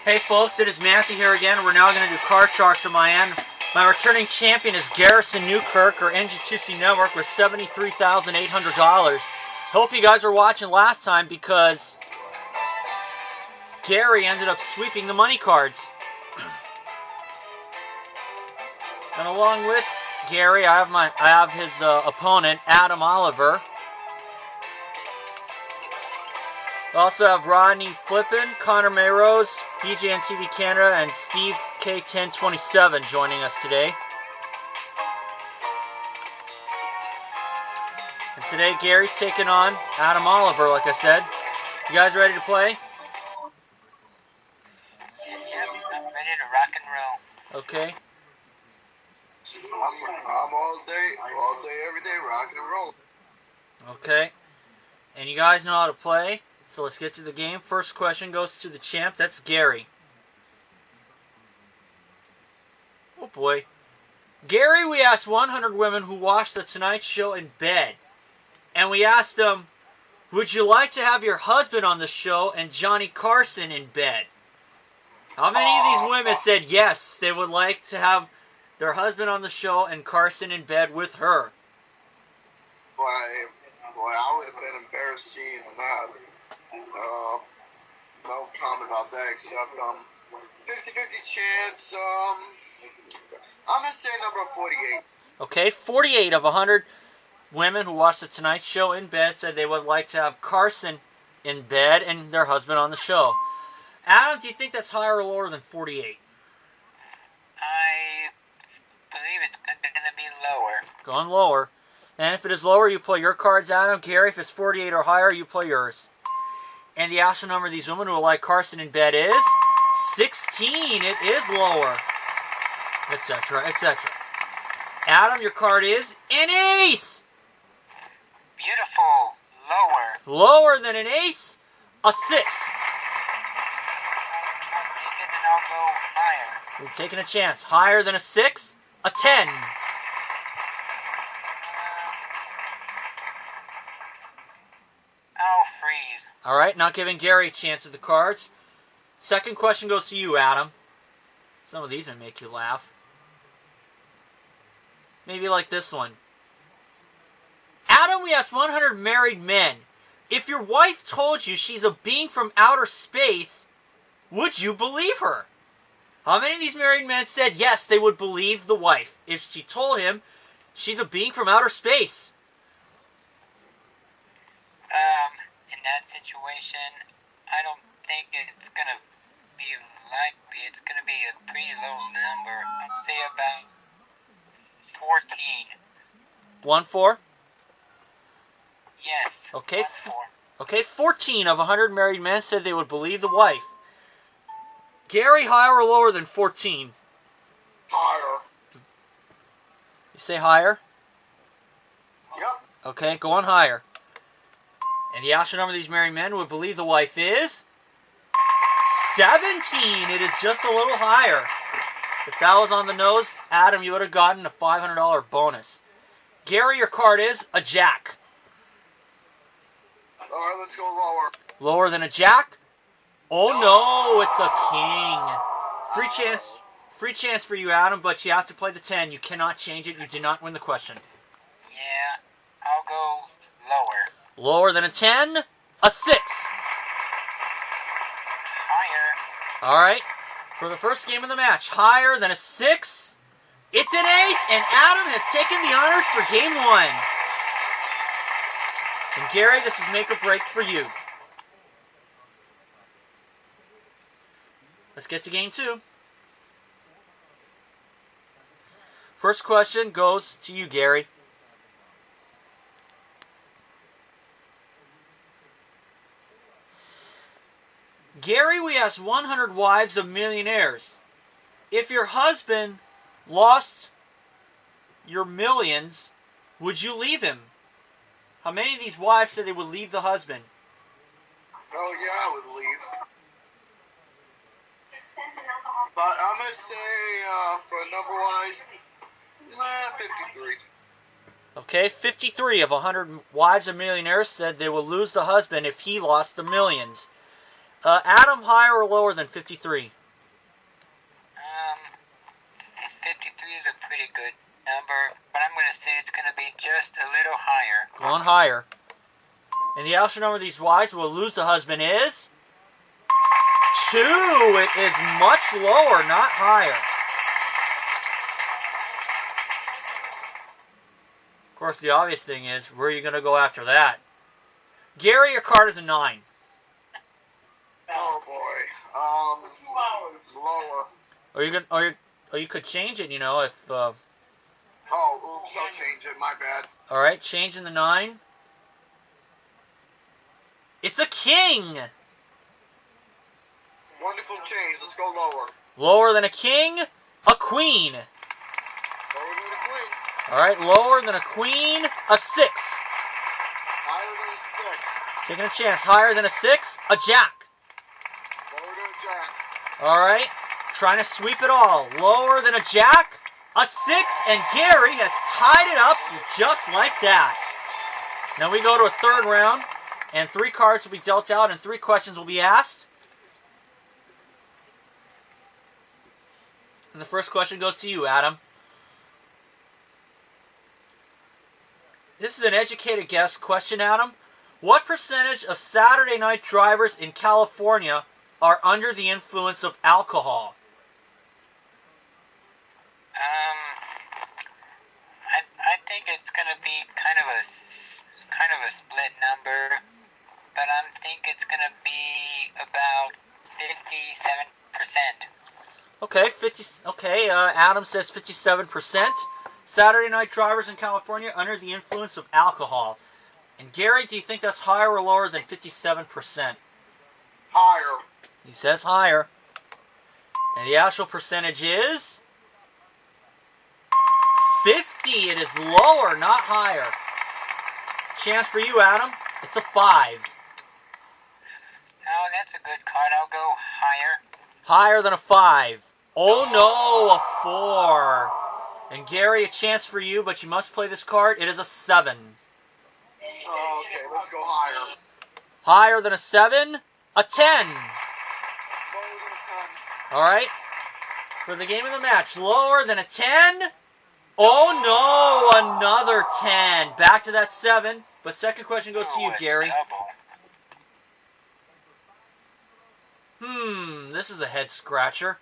Hey folks, it is Matthew here again. We're now going to do Card Sharks on my end. My returning champion is Garrison Newkirk, or NG2C Network, with $73,800. Hope you guys were watching last time because Gary ended up sweeping the money cards. And along with Gary, I have his opponent, Adam Oliver. We also have Rodney Flippin, Connor Mayrose, BigJon's TV Canada, and Steve K1027 joining us today. And today Gary's taking on Adam Oliver, like I said. You guys ready to play? Yep, I'm ready to rock and roll. Okay. I'm all day, every day, rocking and roll. Okay. And you guys know how to play, so let's get to the game. First question goes to the champ. That's Gary. Oh boy. Gary, we asked 100 women who watched the Tonight Show in bed. And we asked them, would you like to have your husband on the show and Johnny Carson in bed? How many of these women said yes, they would like to have their husband on the show and Carson in bed with her? Boy, I would have been embarrassed seeing that. No comment about that except 50-50 chance. I'm gonna say number 48. Okay, 48 of 100 women who watched the Tonight Show in bed said they would like to have Carson in bed and their husband on the show. Adam, do you think that's higher or lower than 48? I believe it's going to be lower. Going lower. And if it is lower, you play your cards, Adam. Gary, if it's 48 or higher, you play yours. And the actual number of these women who will like Carson in bed is 16. It is lower. Etc. etc. Adam, your card is an ace. Beautiful. Lower. Lower than an ace, a 6. I'll take it and I'll go higher. We're taking a chance. Higher than a 6, a 10. I'll freeze. All right, not giving Gary a chance at the cards. Second question goes to you, Adam. Some of these may make you laugh. Maybe like this one. Adam, we asked 100 married men. If your wife told you she's a being from outer space, would you believe her? How many of these married men said yes, they would believe the wife if she told him she's a being from outer space? In that situation, I don't think it's going to be likely. It's going to be a pretty low number. I'd say about 14. 1-4? Yes. Okay. 1-4. Okay, 14 of 100 married men said they would believe the wife. Gary, higher or lower than 14? Higher. You say higher? Yep. Okay, go on higher. And the actual number of these married men who would believe the wife is 17. It is just a little higher. If that was on the nose, Adam, you would have gotten a $500 bonus. Gary, your card is a jack. All right, let's go lower. Lower than a jack? Oh no, it's a king. Free chance for you, Adam, but you have to play the 10. You cannot change it. You did not win the question. Yeah, I'll go lower. Lower than a 10, a 6. Higher. All right. For the first game of the match, higher than a 6. It's an ace, and Adam has taken the honors for game 1. And Gary, this is make or break for you. Let's get to game 2. First question goes to you, Gary. Gary, we asked 100 wives of millionaires. If your husband lost your millions, would you leave him? How many of these wives said they would leave the husband? Oh yeah, I would leave. But I'm gonna say for number-wise, 53. Okay, 53 of 100 wives of millionaires said they will lose the husband if he lost the millions. Adam, higher or lower than 53? pretty good number, but I'm going to say it's going to be just a little higher. Going higher. And the actual number of these wives who will lose the husband is 2. It is much lower, not higher. Of course, the obvious thing is, where are you going to go after that? Gary, your card is a 9. Oh boy. Lower. Or you could change it, you know, if. Oh, oops! I'll change it. My bad. All right, changing the 9. It's a king. Wonderful change. Let's go lower. Lower than a king, a queen. Lower than a queen. All right, lower than a queen, a 6. Higher than a 6. Taking a chance. Higher than a 6, a jack. Lower than a jack. All right, trying to sweep it all. Lower than a jack, a 6, and Gary has tied it up just like that. Now we go to a third round, and 3 cards will be dealt out, and 3 questions will be asked. And the first question goes to you, Adam. This is an educated guess question, Adam. What percentage of Saturday night drivers in California are under the influence of alcohol? I think it's going to be kind of a split number, but I think it's going to be about 57%. Okay, Adam says 57%. Saturday night drivers in California under the influence of alcohol. And Gary, do you think that's higher or lower than 57%? Higher. He says higher. And the actual percentage is 50. It is lower, not higher. Chance for you, Adam. It's a 5. Oh, that's a good card. I'll go higher. Higher than a 5. Oh no, a 4. And Gary, a chance for you, but you must play this card. It is a 7. Oh, okay, let's go higher. Higher than a 7, a 10. Lower than a 10. All right. For the game of the match, lower than a 10. Oh no, another 10. Back to that 7. But second question goes to you, Gary. This is a head scratcher.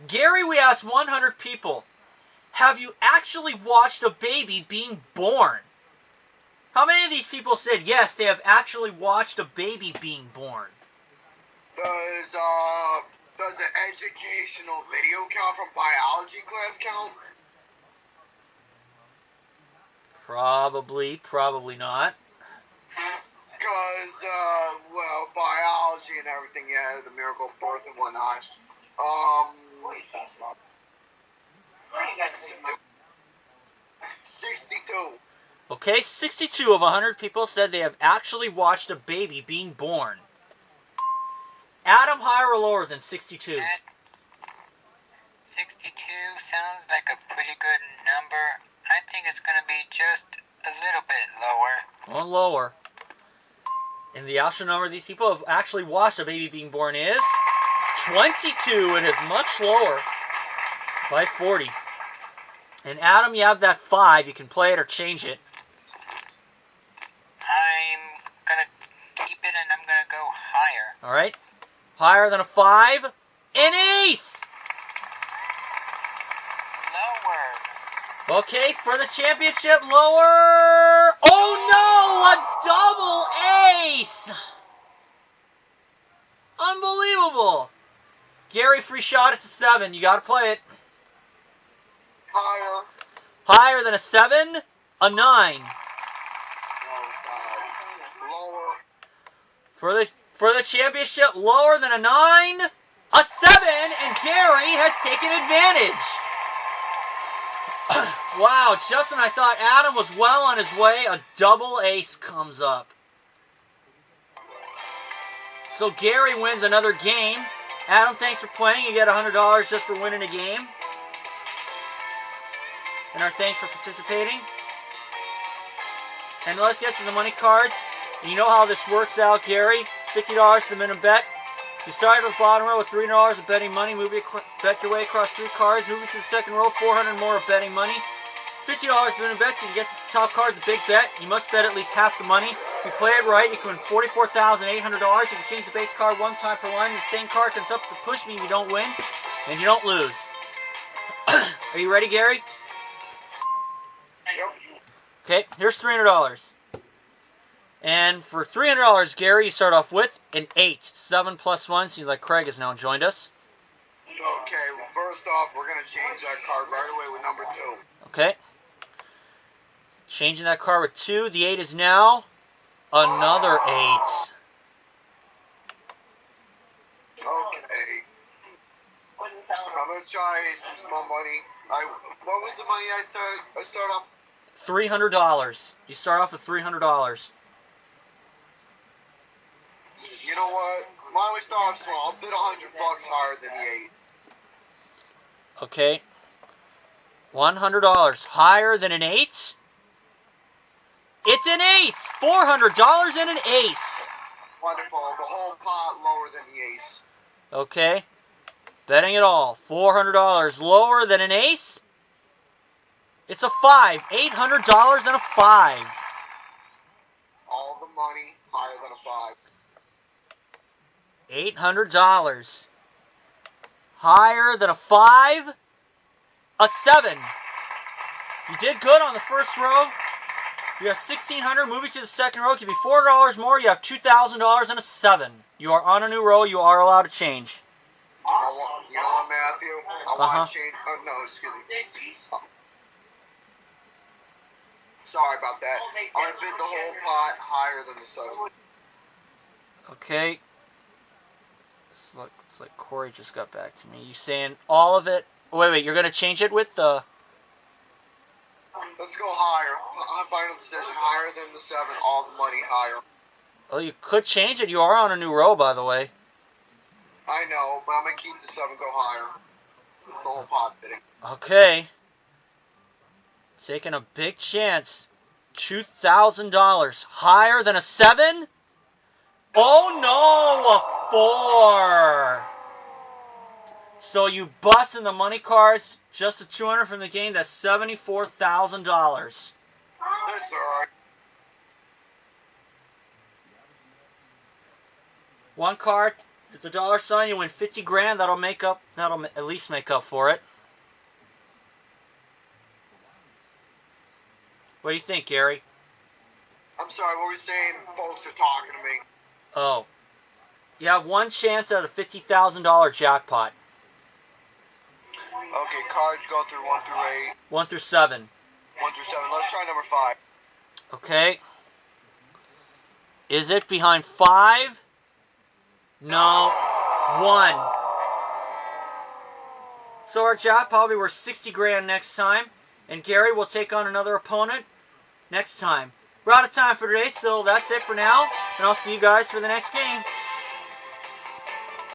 Gary, we asked 100 people, have you actually watched a baby being born? How many of these people said yes, they have actually watched a baby being born? Does an educational video count from biology class count? Probably not. Because, well, biology and everything, yeah, the miracle of birth and whatnot. 62. Okay, 62 of 100 people said they have actually watched a baby being born. Adam, higher or lower than 62? 62 sounds like a pretty good number. I think it's going to be just a little bit lower. Well, lower. And the actual number of these people have actually watched a baby being born is 22. It is much lower by 40. And Adam, you have that 5. You can play it or change it. I'm going to keep it and I'm going to go higher. All right. Higher than a 5. An ace! Lower. Okay, for the championship, lower. Oh no, a double ace! Unbelievable. Gary, free shot, it's a 7. You got to play it. Higher. Higher than a 7, a 9. Oh, God. Lower. For the championship, lower than a 9, a 7, and Gary has taken advantage. Wow, just when I thought Adam was well on his way, a double ace comes up. So Gary wins another game. Adam, thanks for playing. You get $100 just for winning a game. And our thanks for participating. And let's get to the money cards. You know how this works out, Gary. $50 for the minimum bet. You started with the bottom row with $300 of betting money. Bet your way across 3 cards. Moving to the second row, $400 more of betting money. $50 win a bet. You can get to the top card, the big bet. You must bet at least half the money. If you play it right, you can win $44,800. You can change the base card 1 time per line. The same card comes up to push me. You don't win, and you don't lose. Are you ready, Gary? Yep. Okay, here's $300. And for $300, Gary, you start off with an 8. 7 plus 1. Seems like Craig has now joined us. Okay, well, first off, we're going to change that card right away with number 2. Okay. Changing that card with 2. The 8 is now another 8. Okay. I'm going to try some more money. What was the money I said? I start off? $300. You start off with $300. You know what? Why don't we start off small? I'll bid $100 higher than the 8. Okay. $100 higher than an 8? It's an 8! $400 and an ace. Wonderful. The whole pot lower than the ace. Okay. Betting it all. $400 lower than an ace? It's a 5. $800 and a 5. All the money higher than a 5. $800. Higher than a 5? A 7. You did good on the first row. You have $1,600. Moving to the second row. Give you $4 more. You have $2,000 and a 7. You are on a new row. You are allowed to change. You know what, Matthew? I want to change. Oh, no, excuse me. Sorry about that. I'm going to bid the whole pot higher than the 7. Okay. It's like Corey just got back to me. You saying all of it? Wait, you're going to change it with the... Let's go higher. Final decision. Higher than the 7. All the money higher. Oh, you could change it. You are on a new row, by the way. I know, but I'm going to keep the 7 go higher. The whole pot bidding. Okay. Taking a big chance. $2,000. Higher than a 7? Oh no, a 4. So you bust in the money cards. Just the $200 from the game. That's $74,000. That's alright. One card. It's a dollar sign. You win 50 grand. That'll at least make up for it. What do you think, Gary? I'm sorry, what were you saying? Folks are talking to me. Oh. You have one chance at a $50,000 jackpot. Okay, cards go through 1 through 8. 1 through 7. 1 through 7. Let's try number 5. Okay. Is it behind 5? No. 1. So our jackpot will be worth 60 grand next time. And Gary will take on another opponent next time. We're out of time for today, so that's it for now. And I'll see you guys for the next game.